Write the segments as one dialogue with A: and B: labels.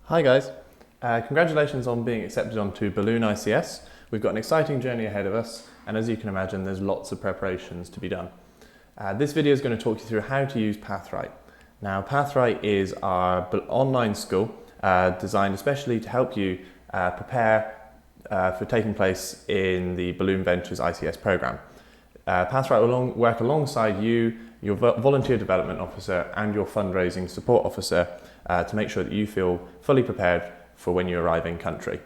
A: Hi guys, congratulations on being accepted onto Balloon ICS. We've got an exciting journey ahead of us, and as you can imagine there's lots of preparations to be done. This video is going to talk you through how to use Pathwright. Now Pathwright is our online school designed especially to help you prepare for taking place in the Balloon Ventures ICS programme. Pathwright will work alongside you, your volunteer development officer and your fundraising support officer to make sure that you feel fully prepared for when you arrive in country.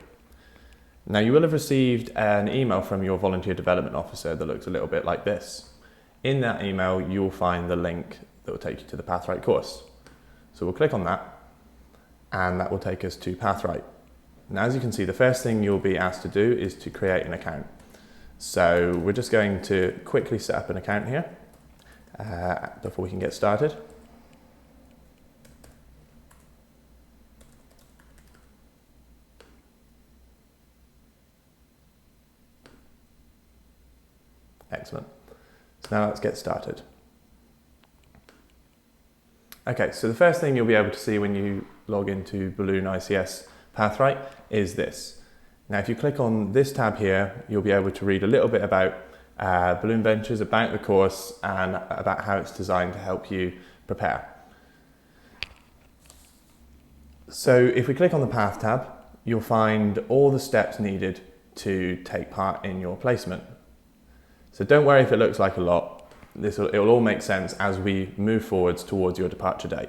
A: Now you will have received an email from your volunteer development officer that looks a little bit like this. In that email you'll find the link that will take you to the Pathwright course. So we'll click on that and that will take us to Pathwright. Now as you can see, the first thing you'll be asked to do is to create an account. So we're just going to quickly set up an account here before we can get started. Excellent. So now let's get started. Okay, so the first thing you'll be able to see when you log into Balloon ICS Pathwright is this. Now if you click on this tab here, you'll be able to read a little bit about Balloon Ventures, about the course and about how it's designed to help you prepare. So if we click on the Path tab, you'll find all the steps needed to take part in your placement. So don't worry if it looks like a lot, it will all make sense as we move forwards towards your departure date.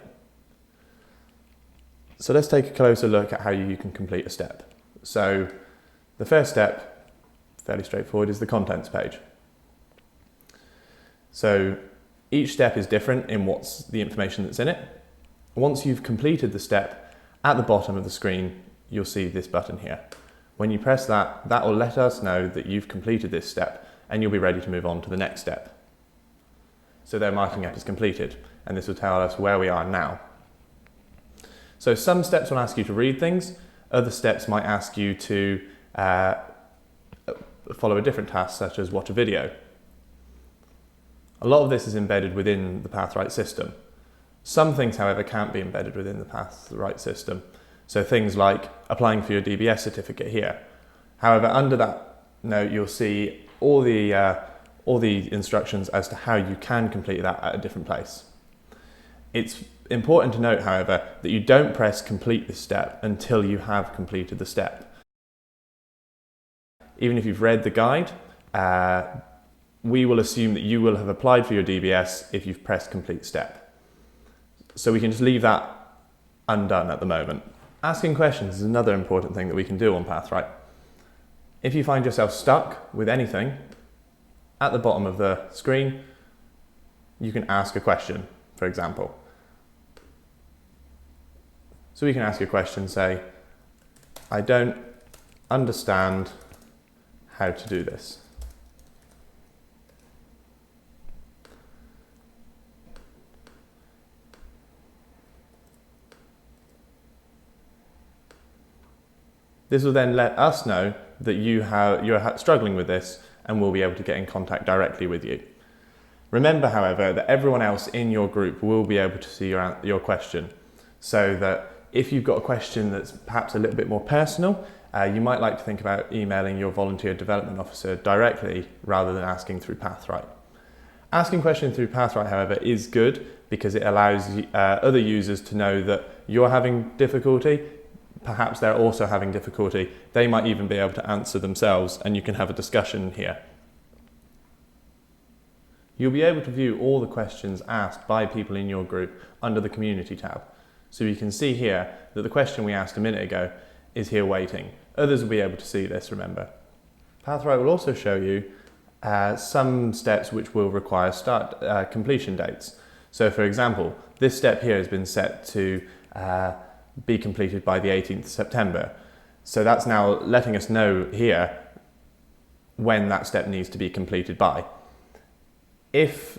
A: So let's take a closer look at how you can complete a step. So the first step, fairly straightforward, is the contents page. So each step is different in what's the information that's in it. Once you've completed the step, at the bottom of the screen you'll see this button here. When you press that, that will let us know that you've completed this step and you'll be ready to move on to the next step. So they're marking it as completed, and this will tell us where we are now. So some steps will ask you to read things, other steps might ask you to follow a different task, such as watch a video. A lot of this is embedded within the Pathwright system. Some things, however, can't be embedded within the Pathwright system. So things like applying for your DBS certificate here. However, under that note, you'll see all the instructions as to how you can complete that at a different place. It's important to note, however, that you don't press complete this step until you have completed the step. Even if you've read the guide, we will assume that you will have applied for your DBS if you've pressed complete step. So we can just leave that undone at the moment. Asking questions is another important thing that we can do on Pathwright. If you find yourself stuck with anything, at the bottom of the screen, you can ask a question, for example. So we can ask a question, say, I don't understand how to do this. This will then let us know that you're struggling with this and we'll be able to get in contact directly with you. Remember, however, that everyone else in your group will be able to see your question, so that if you've got a question that's perhaps a little bit more personal, you might like to think about emailing your volunteer development officer directly rather than asking through Pathwright. Asking questions through Pathwright, however, is good because it allows other users to know that you're having difficulty. Perhaps they're also having difficulty. They might even be able to answer themselves and you can have a discussion here. You'll be able to view all the questions asked by people in your group under the Community tab. So you can see here that the question we asked a minute ago is here waiting. Others will be able to see this, remember. Pathwright will also show you some steps which will require completion dates. So for example, this step here has been set to be completed by the 18th of September. So that's now letting us know here when that step needs to be completed by. If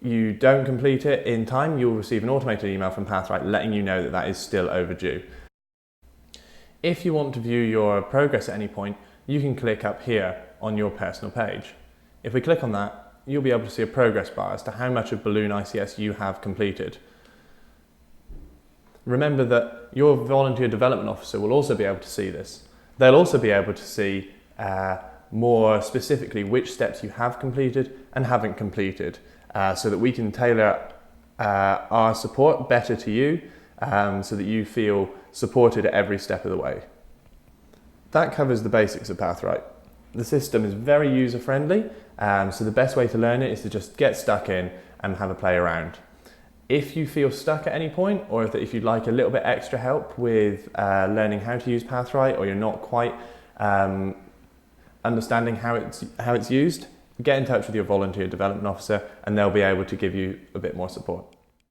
A: you don't complete it in time, you'll receive an automated email from Pathwright letting you know that that is still overdue. If you want to view your progress at any point, you can click up here on your personal page. If we click on that, you'll be able to see a progress bar as to how much of Balloon ICS you have completed. remember that your volunteer development officer will also be able to see this. They'll also be able to see more specifically which steps you have completed and haven't completed, so that we can tailor our support better to you, so that you feel supported at every step of the way. That covers the basics of Pathwright. The system is very user-friendly, so the best way to learn it is to just get stuck in and have a play around. If you feel stuck at any point, or if you'd like a little bit extra help with learning how to use Pathwright, or you're not quite understanding how it's used, get in touch with your volunteer development officer and they'll be able to give you a bit more support.